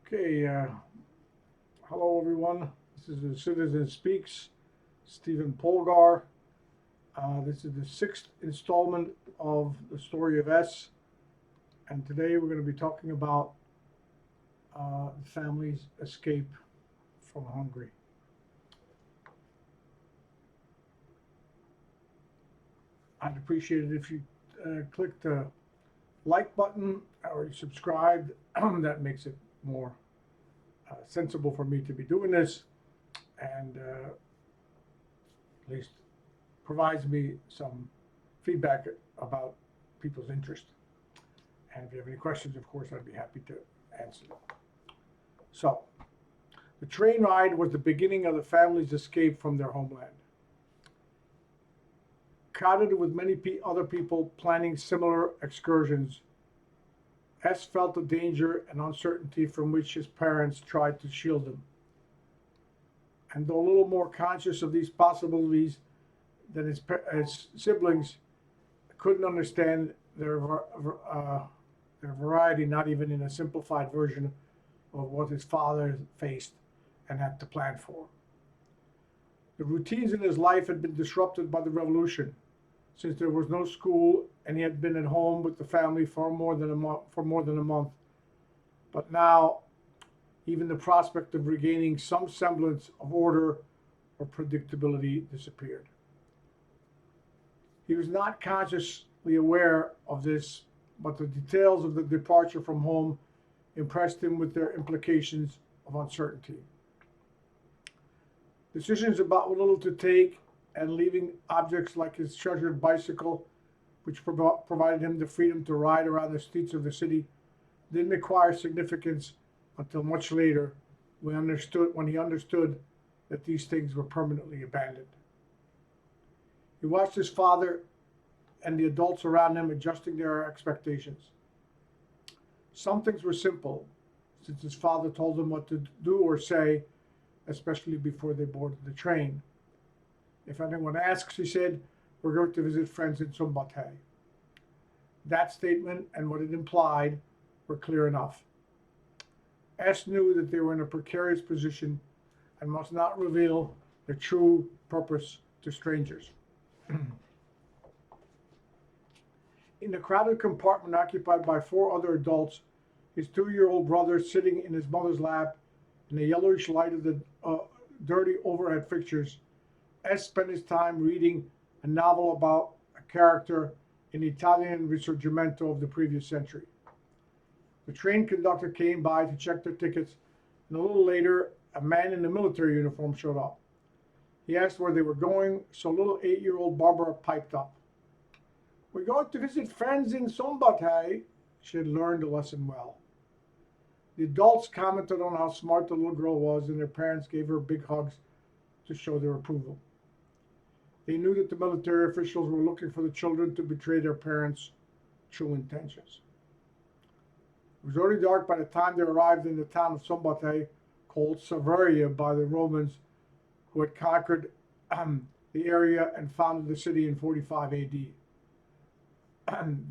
Okay, hello everyone. This is the Citizen Speaks, Stephen Polgar. This is the sixth installment of the story of S, and today we're going to be talking about the family's escape from Hungary. I'd appreciate it if you click the like button or you subscribe. That makes it more sensible for me to be doing this, and at least provides me some feedback about people's interest. And if you have any questions, of course, I'd be happy to answer them. So, the train ride was the beginning of the family's escape from their homeland. Crowded with many other people planning similar excursions, S felt the danger and uncertainty from which his parents tried to shield him. And though a little more conscious of these possibilities than his siblings, couldn't understand their variety, not even in a simplified version of what his father faced and had to plan for. The routines in his life had been disrupted by the revolution, since there was no school and he had been at home with the family for more than a month. But now, even the prospect of regaining some semblance of order or predictability disappeared. He was not consciously aware of this, but the details of the departure from home impressed him with their implications of uncertainty. Decisions about what little to take and leaving objects like his treasured bicycle, which provided him the freedom to ride around the streets of the city, didn't acquire significance until much later when he understood that these things were permanently abandoned. He watched his father and the adults around him adjusting their expectations. Some things were simple, since his father told them what to do or say, especially before they boarded the train. If anyone asks, he said, "We're going to visit friends in Szombathely." That statement and what it implied were clear enough. S knew that they were in a precarious position and must not reveal their true purpose to strangers. In the crowded compartment occupied by four other adults, his 2-year-old brother sitting in his mother's lap in the yellowish light of the dirty overhead fixtures, S spent his time reading a novel about a character in the Italian Risorgimento of the previous century. The train conductor came by to check their tickets, and a little later, a man in a military uniform showed up. He asked where they were going, so little 8-year-old Barbara piped up. "We're going to visit friends in Szombathely." She had learned the lesson well. The adults commented on how smart the little girl was, and their parents gave her big hugs to show their approval. They knew that the military officials were looking for the children to betray their parents' true intentions. It was already dark by the time they arrived in the town of Szombathely, called Severia by the Romans, who had conquered the area and founded the city in 45 AD.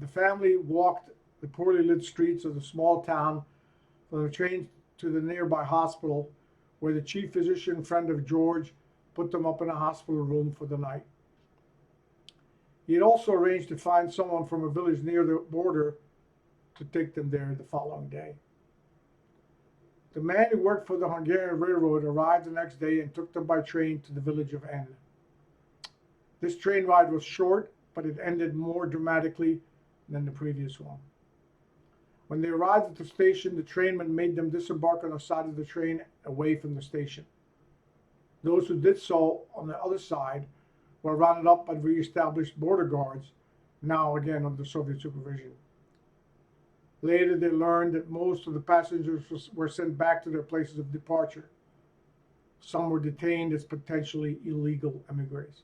The family walked the poorly lit streets of the small town from the train to the nearby hospital, where the chief physician friend of George put them up in a hospital room for the night. He had also arranged to find someone from a village near the border to take them there the following day. The man who worked for the Hungarian Railroad arrived the next day and took them by train to the village of N. This train ride was short, but it ended more dramatically than the previous one. When they arrived at the station, the trainman made them disembark on the side of the train away from the station. Those who did so on the other side were rounded up by re-established border guards, now again under Soviet supervision. Later, they learned that most of the passengers were sent back to their places of departure. Some were detained as potentially illegal emigres.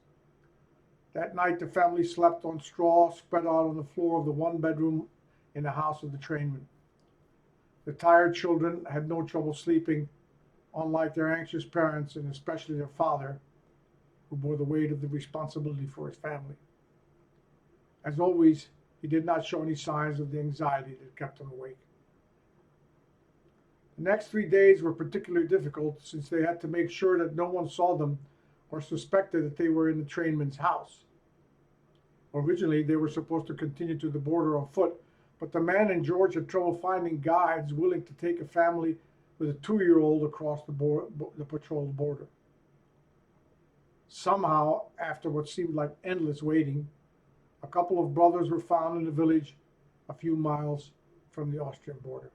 That night, the family slept on straw spread out on the floor of the one-bedroom in the house of the trainman. The tired children had no trouble sleeping, unlike their anxious parents and especially their father, who bore the weight of the responsibility for his family. As always, he did not show any signs of the anxiety that kept him awake. The next 3 days were particularly difficult since they had to make sure that no one saw them or suspected that they were in the trainman's house. Originally, they were supposed to continue to the border on foot, but the man and George had trouble finding guides willing to take a family with a 2-year-old across the patrolled border. Somehow, after what seemed like endless waiting, a couple of brothers were found in a village a few miles from the Austrian border.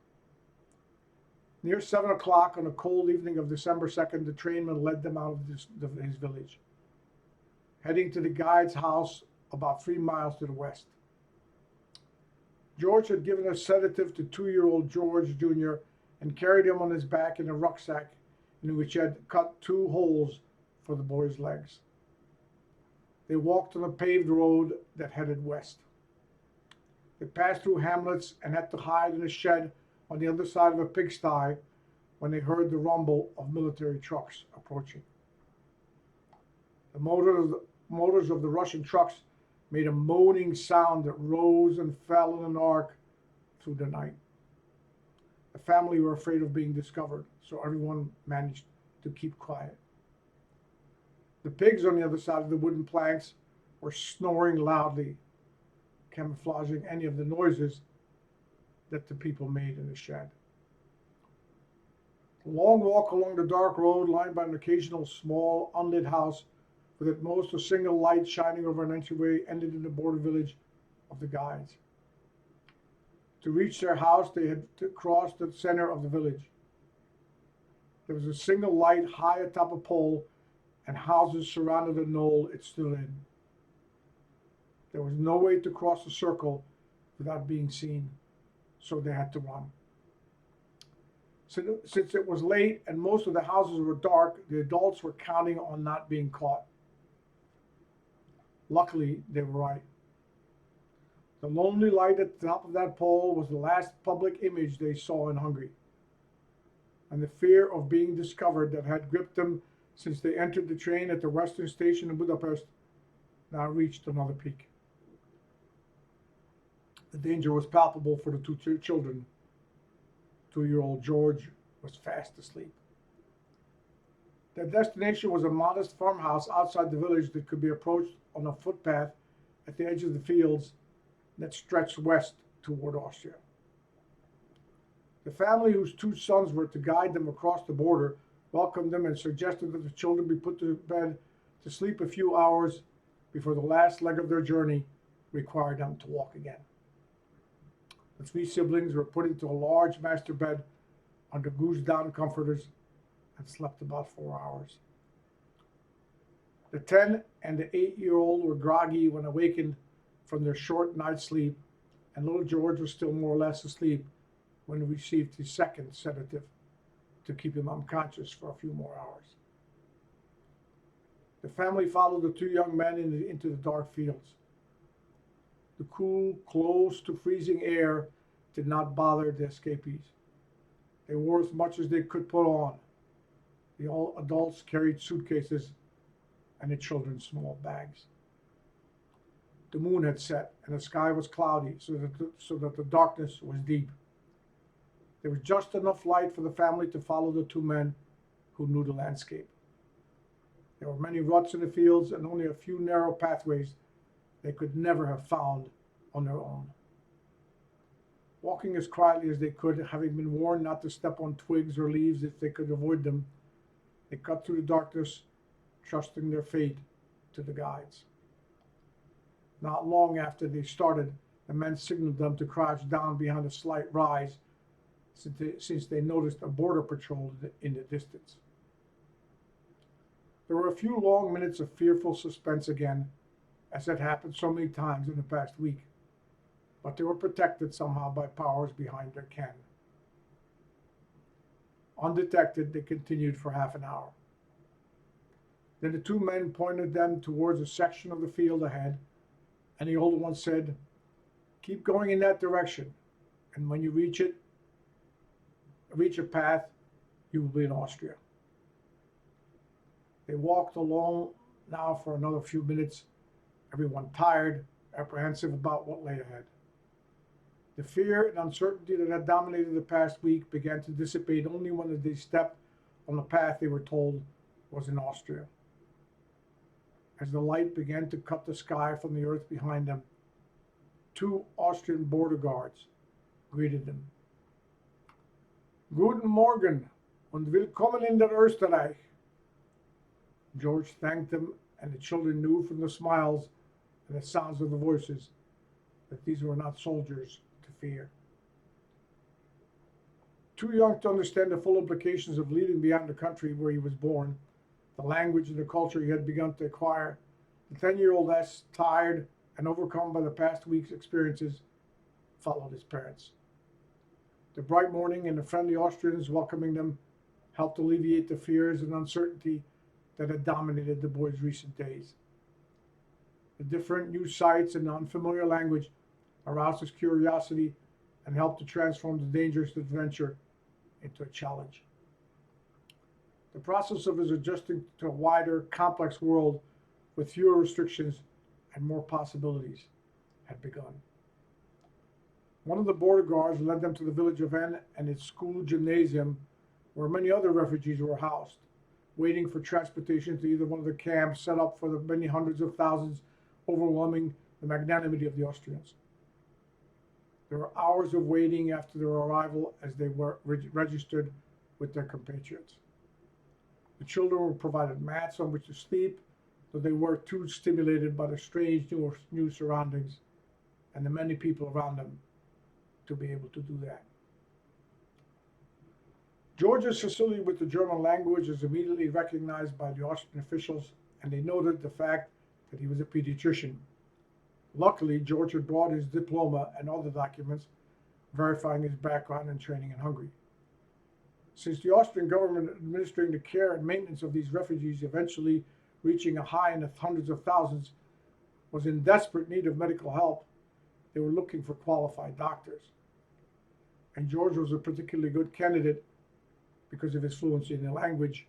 Near 7 o'clock on a cold evening of December 2nd, the trainman led them out of his village, heading to the guide's house about 3 miles to the west. George had given a sedative to 2-year-old George Jr. and carried him on his back in a rucksack in which he had cut 2 holes for the boy's legs. They walked on a paved road that headed west. They passed through hamlets and had to hide in a shed on the other side of a pigsty when they heard the rumble of military trucks approaching. The motors of the Russian trucks made a moaning sound that rose and fell in an arc through the night. The family were afraid of being discovered, so everyone managed to keep quiet. The pigs on the other side of the wooden planks were snoring loudly, camouflaging any of the noises that the people made in the shed. The long walk along the dark road, lined by an occasional small, unlit house, with at most a single light shining over an entryway, ended in the border village of the guides. To reach their house, they had to cross the center of the village. There was a single light high atop a pole, and houses surrounded a knoll it stood in. There was no way to cross the circle without being seen, so they had to run. Since it was late and most of the houses were dark, the adults were counting on not being caught. Luckily, they were right. The lonely light at the top of that pole was the last public image they saw in Hungary, and the fear of being discovered that had gripped them since they entered the train at the western station in Budapest now reached another peak. The danger was palpable for the 2 children. 2-year-old George was fast asleep. Their destination was a modest farmhouse outside the village that could be approached on a footpath at the edge of the fields that stretched west toward Austria. The family, whose 2 sons were to guide them across the border, welcomed them and suggested that the children be put to bed to sleep a few hours before the last leg of their journey required them to walk again. The 3 siblings were put into a large master bed under goose-down comforters and slept about 4 hours. The 10 and the 8-year-old were groggy when awakened from their short night's sleep, and little George was still more or less asleep when he received his second sedative to keep him unconscious for a few more hours. The family followed the 2 young men into the dark fields. The cool, close to freezing air did not bother the escapees. They wore as much as they could put on. The adults carried suitcases and the children small bags. The moon had set and the sky was cloudy, so that the darkness was deep. There was just enough light for the family to follow the 2 men who knew the landscape. There were many ruts in the fields and only a few narrow pathways they could never have found on their own. Walking as quietly as they could, having been warned not to step on twigs or leaves if they could avoid them, they cut through the darkness, trusting their fate to the guides. Not long after they started, the men signaled them to crouch down behind a slight rise, since they noticed a border patrol in the distance. There were a few long minutes of fearful suspense again, as had happened so many times in the past week, but they were protected somehow by powers behind their ken. Undetected, they continued for half an hour. Then the 2 men pointed them towards a section of the field ahead, and the older one said, "Keep going in that direction, and when you reach a path, you will be in Austria." They walked along now for another few minutes, everyone tired, apprehensive about what lay ahead. The fear and uncertainty that had dominated the past week began to dissipate only when they stepped on the path they were told was in Austria. As the light began to cut the sky from the earth behind them, two Austrian border guards greeted them. Guten Morgen und willkommen in der Österreich. George thanked them, and the children knew from the smiles and the sounds of the voices that these were not soldiers to fear. Too young to understand the full implications of leaving behind the country where he was born, the language and the culture he had begun to acquire, the 10-year-old S, tired and overcome by the past week's experiences, followed his parents. The bright morning and the friendly Austrians welcoming them helped alleviate the fears and uncertainty that had dominated the boy's recent days. The different new sights and the unfamiliar language aroused his curiosity and helped to transform the dangerous adventure into a challenge. The process of his adjusting to a wider, complex world with fewer restrictions and more possibilities had begun. One of the border guards led them to the village of N and its school gymnasium, where many other refugees were housed, waiting for transportation to either one of the camps set up for the many hundreds of thousands, overwhelming the magnanimity of the Austrians. There were hours of waiting after their arrival as they were registered with their compatriots. The children were provided mats on which to sleep, though they were too stimulated by the strange new surroundings and the many people around them to be able to do that. George's facility with the German language is immediately recognized by the Austrian officials, and they noted the fact that he was a pediatrician. Luckily, George had brought his diploma and other documents verifying his background and training in Hungary. Since the Austrian government administering the care and maintenance of these refugees, eventually reaching a high in the hundreds of thousands, was in desperate need of medical help, they were looking for qualified doctors. And George was a particularly good candidate because of his fluency in the language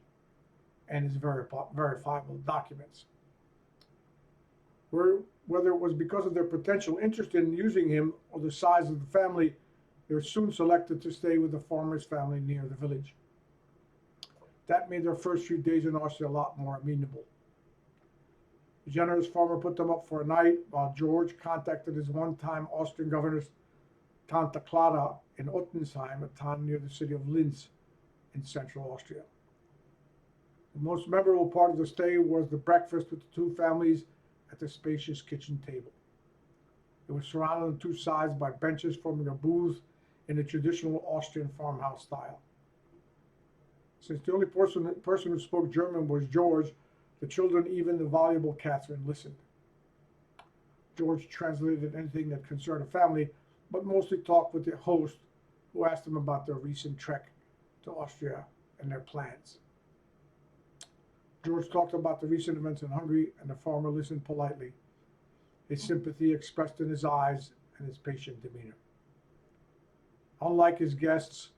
and his verifiable documents. Whether it was because of their potential interest in using him or the size of the family, they were soon selected to stay with the farmer's family near the village. That made their first few days in Austria a lot more amenable. The generous farmer put them up for a night while George contacted his one-time Austrian governess, Tante Clara, in Ottensheim, a town near the city of Linz in central Austria. The most memorable part of the stay was the breakfast with the two families at the spacious kitchen table. It was surrounded on two sides by benches forming a booth in the traditional Austrian farmhouse style. Since the only person who spoke German was George, the children, even the voluble Catherine, listened. George translated anything that concerned the family, but mostly talked with the host, who asked them about their recent trek to Austria and their plans. George talked about the recent events in Hungary, and the farmer listened politely, his sympathy expressed in his eyes and his patient demeanor. Unlike his guests,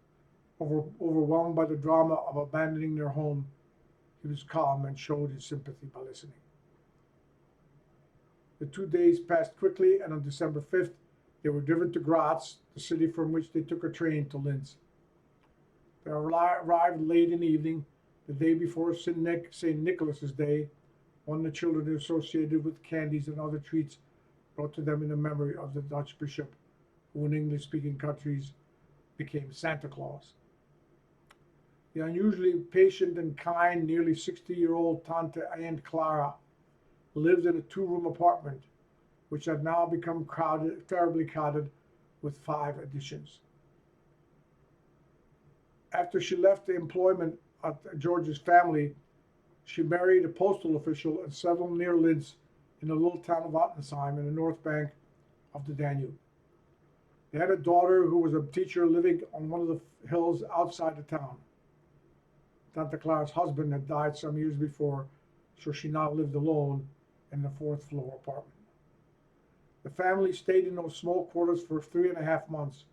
overwhelmed by the drama of abandoning their home, he was calm and showed his sympathy by listening. The 2 days passed quickly, and on December 5th, they were driven to Graz, the city from which they took a train to Linz. They arrived late in the evening, the day before St. Nicholas's Day, one of the children associated with candies and other treats brought to them in the memory of the Dutch bishop, who in English-speaking countries became Santa Claus. The unusually patient and kind, nearly 60-year-old Tante Aunt Clara lived in a two-room apartment, which had now become terribly crowded with 5 additions. After she left the employment at George's family, she married a postal official and settled near Linz in the little town of Ottensheim in the north bank of the Danube. They had a daughter who was a teacher living on one of the hills outside the town. Tante Clara's husband had died some years before, so she now lived alone in the 4th floor apartment. The family stayed in those small quarters for 3.5 months.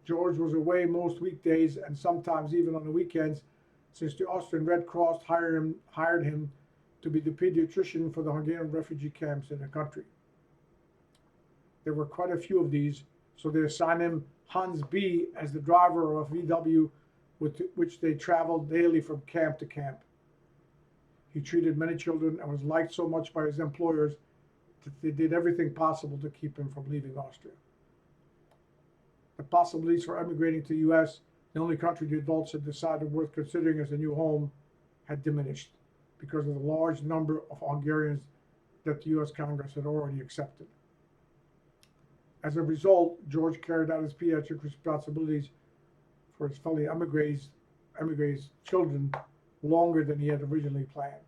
George was away most weekdays and sometimes even on the weekends, since the Austrian Red Cross hired him to be the pediatrician for the Hungarian refugee camps in the country. There were quite a few of these, so they assigned him Hans B as the driver of a VW with which they traveled daily from camp to camp. He treated many children and was liked so much by his employers that they did everything possible to keep him from leaving Austria. The possibilities for emigrating to the U.S., the only country the adults had decided worth considering as a new home, had diminished because of the large number of Hungarians that the U.S. Congress had already accepted. As a result, George carried out his pediatric responsibilities for his fellow emigres' children longer than he had originally planned.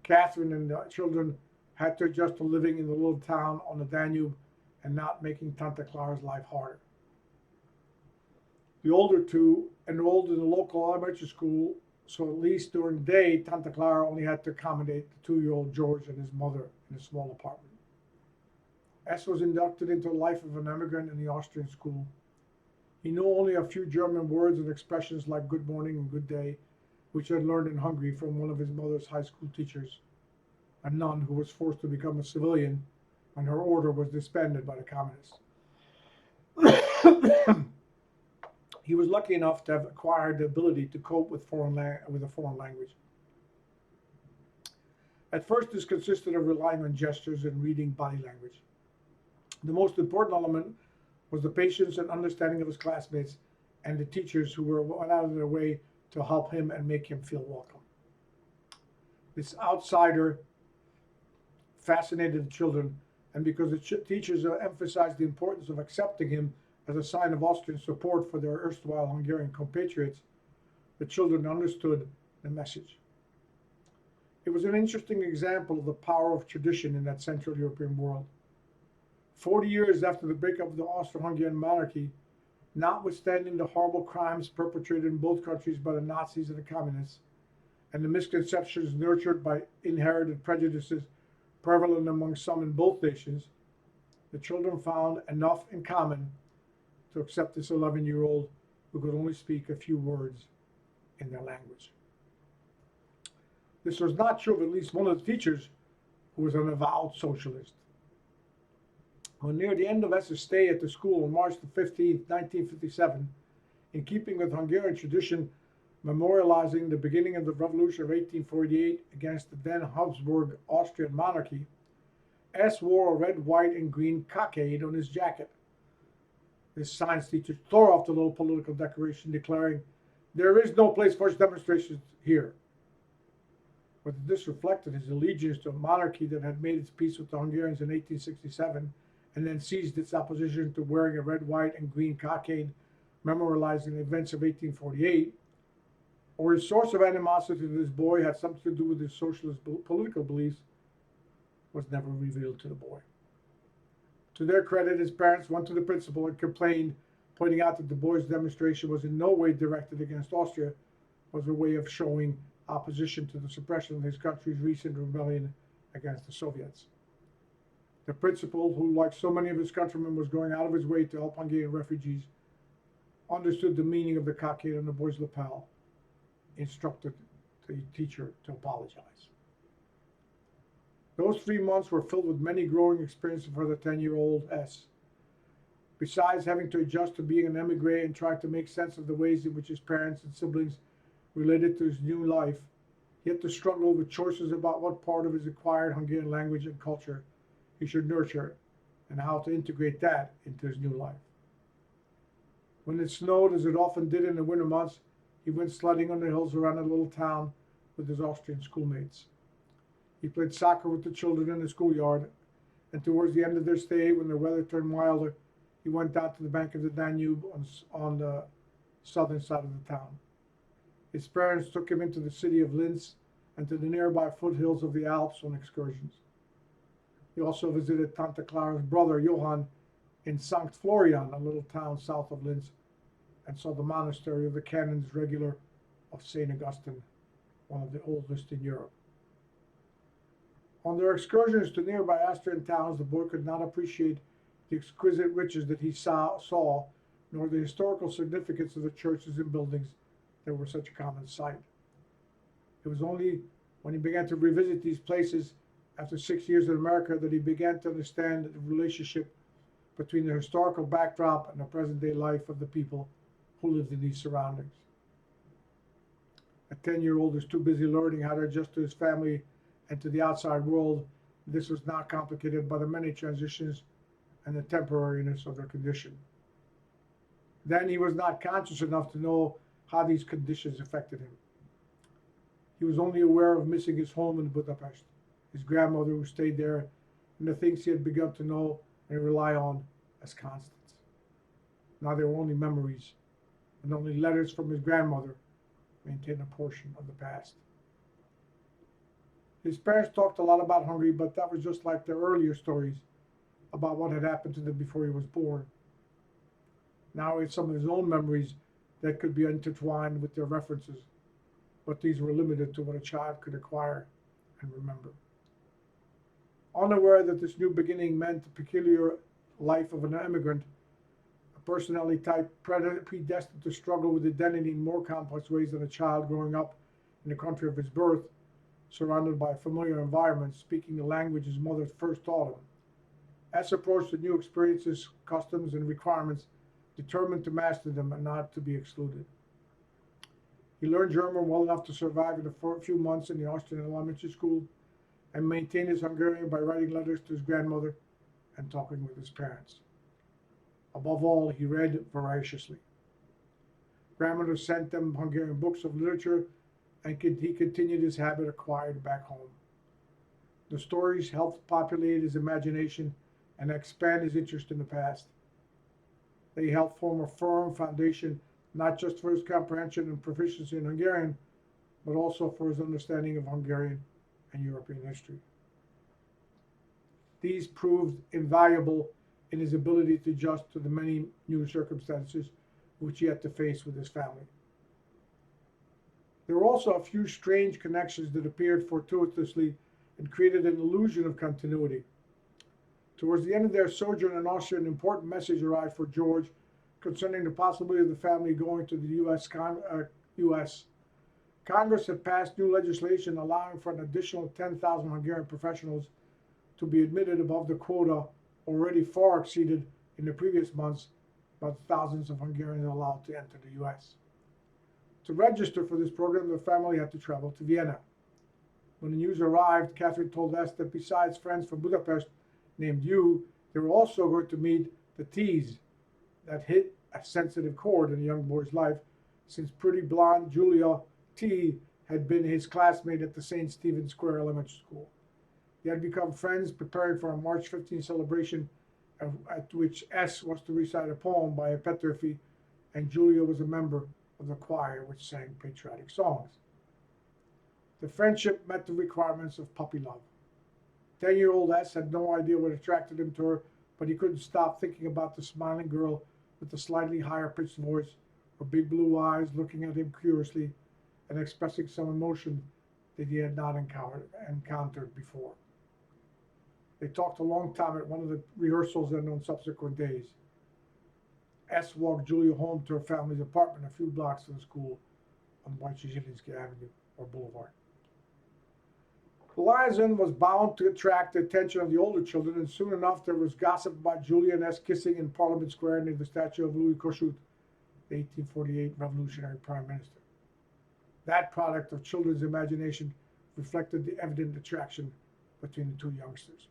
Catherine and the children had to adjust to living in the little town on the Danube and not making Tante Clara's life harder. The older two enrolled in the local elementary school, so at least during the day, Tante Clara only had to accommodate the 2-year-old George and his mother in a small apartment. S was inducted into the life of an immigrant in the Austrian school. He knew only a few German words and expressions like good morning and good day, which he had learned in Hungary from one of his mother's high school teachers, a nun who was forced to become a civilian when her order was disbanded by the communists. He was lucky enough to have acquired the ability to cope with a foreign language. At first, this consisted of relying on gestures and reading body language. The most important element was the patience and understanding of his classmates and the teachers who went out of their way to help him and make him feel welcome. This outsider fascinated the children, and because the teachers emphasized the importance of accepting him as a sign of Austrian support for their erstwhile Hungarian compatriots, the children understood the message. It was an interesting example of the power of tradition in that Central European world. 40 years after the breakup of the Austro-Hungarian monarchy, notwithstanding the horrible crimes perpetrated in both countries by the Nazis and the communists, and the misconceptions nurtured by inherited prejudices prevalent among some in both nations, the children found enough in common to accept this 11-year-old who could only speak a few words in their language. This was not true of at least one of the teachers, who was an avowed socialist. When near the end of S's stay at the school on March 15, 1957, in keeping with Hungarian tradition memorializing the beginning of the revolution of 1848 against the then Habsburg Austrian monarchy, S wore a red, white, and green cockade on his jacket. This science teacher tore off the little political decoration, declaring, "There is no place for demonstrations here." But this reflected his allegiance to a monarchy that had made its peace with the Hungarians in 1867 and then seized its opposition to wearing a red, white, and green cockade, memorializing the events of 1848, or his source of animosity to this boy had something to do with his socialist political beliefs, was never revealed to the boy. To their credit, his parents went to the principal and complained, pointing out that the boy's demonstration was in no way directed against Austria, was a way of showing opposition to the suppression of his country's recent rebellion against the Soviets. The principal, who like so many of his countrymen was going out of his way to help Hungarian refugees, understood the meaning of the cockade on the boy's lapel, instructed the teacher to apologize. Those 3 months were filled with many growing experiences for the 10-year-old S. Besides having to adjust to being an emigre and try to make sense of the ways in which his parents and siblings related to his new life, he had to struggle with choices about what part of his acquired Hungarian language and culture he should nurture and how to integrate that into his new life. When it snowed, as it often did in the winter months, he went sledding on the hills around the little town with his Austrian schoolmates. He played soccer with the children in the schoolyard, and towards the end of their stay, when the weather turned milder, he went down to the bank of the Danube on the southern side of the town. His parents took him into the city of Linz and to the nearby foothills of the Alps on excursions. He also visited Tante Clara's brother, Johann, in St. Florian, a little town south of Linz, and saw the monastery of the Canons Regular of St. Augustine, one of the oldest in Europe. On their excursions to nearby Austrian towns, the boy could not appreciate the exquisite riches that he saw, nor the historical significance of the churches and buildings that were such a common sight. It was only when he began to revisit these places after 6 years in America that he began to understand the relationship between the historical backdrop and the present-day life of the people who lived in these surroundings. A 10-year-old is too busy learning how to adjust to his family and to the outside world. This was not complicated by the many transitions and the temporariness of their condition. Then he was not conscious enough to know how these conditions affected him. He was only aware of missing his home in Budapest, his grandmother who stayed there, and the things he had begun to know and rely on as constants. Now they were only memories, and only letters from his grandmother maintained a portion of the past. His parents talked a lot about Hungary, but that was just like their earlier stories about what had happened to them before he was born. Now he had some of his own memories that could be intertwined with their references, but these were limited to what a child could acquire and remember. Unaware that this new beginning meant the peculiar life of an immigrant, a personality type predestined to struggle with identity in more complex ways than a child growing up in the country of his birth, surrounded by a familiar environment, speaking the language his mother first taught him. S approached the new experiences, customs, and requirements, determined to master them and not to be excluded. He learned German well enough to survive in a few months in the Austrian elementary school and maintained his Hungarian by writing letters to his grandmother and talking with his parents. Above all, he read voraciously. Grandmother sent them Hungarian books of literature, and he continued his habit acquired back home. The stories helped populate his imagination and expand his interest in the past. They helped form a firm foundation not just for his comprehension and proficiency in Hungarian, but also for his understanding of Hungarian and European history. These proved invaluable in his ability to adjust to the many new circumstances which he had to face with his family. There were also a few strange connections that appeared fortuitously and created an illusion of continuity. Towards the end of their sojourn in Austria, an important message arrived for George concerning the possibility of the family going to the U.S. Congress had passed new legislation allowing for an additional 10,000 Hungarian professionals to be admitted above the quota already far exceeded in the previous months by the thousands of Hungarians allowed to enter the U.S. To register for this program, the family had to travel to Vienna. When the news arrived, Catherine told us that besides friends from Budapest named Yu, they were also going to meet the T's that hit a sensitive chord in the young boy's life, since pretty blonde Julia T had been his classmate at the St. Stephen's Square Elementary School. They had become friends, preparing for a March 15th celebration at which S was to recite a poem by a Peterfi, and Julia was a member of the choir which sang patriotic songs. The friendship met the requirements of puppy love. 10-year-old S had no idea what attracted him to her, but he couldn't stop thinking about the smiling girl with the slightly higher-pitched voice, her big blue eyes looking at him curiously and expressing some emotion that he had not encountered before. They talked a long time at one of the rehearsals and on subsequent days. S walked Julia home to her family's apartment a few blocks from the school on Wojciechowski Avenue or Boulevard. The liaison was bound to attract the attention of the older children, and soon enough there was gossip about Julia and S kissing in Parliament Square near the statue of Louis Kossuth, the 1848 revolutionary prime minister. That product of children's imagination reflected the evident attraction between the two youngsters.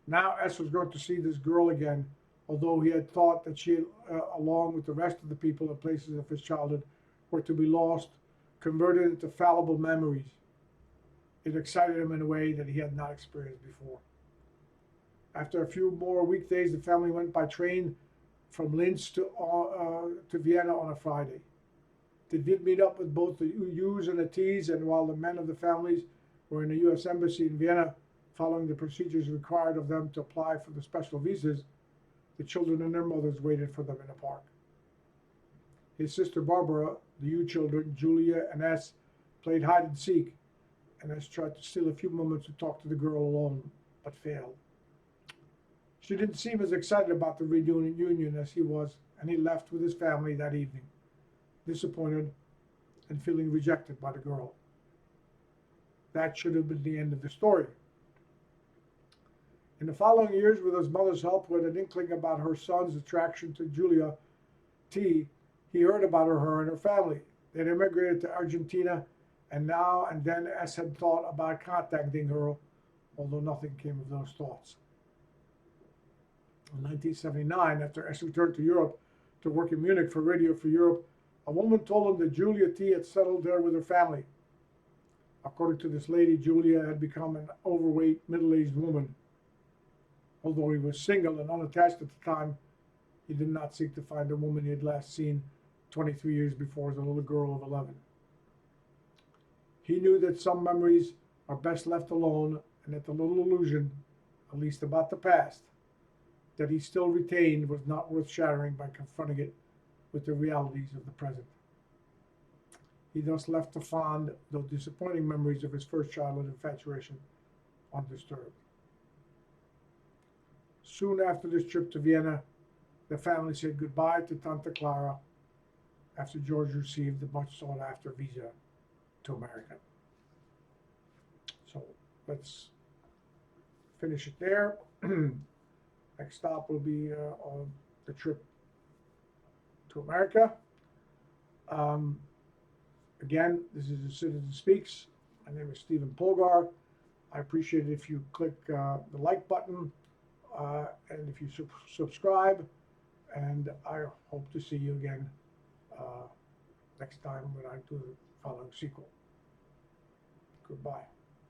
Now S was going to see this girl again, although he had thought that she, along with the rest of the people and places of his childhood, were to be lost, converted into fallible memories. It excited him in a way that he had not experienced before. After a few more weekdays, the family went by train from Linz to Vienna on a Friday. They did meet up with both the U's and the T's, and while the men of the families were in the U.S. Embassy in Vienna, following the procedures required of them to apply for the special visas, the children and their mothers waited for them in the park. His sister Barbara, the U children, Julia and S, played hide and seek, and S tried to steal a few moments to talk to the girl alone, but failed. She didn't seem as excited about the reunion as he was, and he left with his family that evening, disappointed and feeling rejected by the girl. That should have been the end of the story. In the following years, with his mother's help, with an inkling about her son's attraction to Julia T, he heard about her and her family. They had immigrated to Argentina, and now and then S had thought about contacting her, although nothing came of those thoughts. In 1979, after S returned to Europe to work in Munich for Radio Free Europe, a woman told him that Julia T had settled there with her family. According to this lady, Julia had become an overweight, middle-aged woman. Although he was single and unattached at the time, he did not seek to find the woman he had last seen 23 years before as a little girl of 11. He knew that some memories are best left alone, and that the little illusion, at least about the past, that he still retained was not worth shattering by confronting it with the realities of the present. He thus left the fond, though disappointing memories of his first childhood infatuation undisturbed. Soon after this trip to Vienna, the family said goodbye to Tante Clara after George received the much sought after visa to America. So let's finish it there. Next stop will be on the trip to America. Again, this is A Citizen Speaks. My name is Stephen Polgar. I appreciate it if you click the like button and if you subscribe. And I hope to see you again next time when I do the following sequel. Goodbye.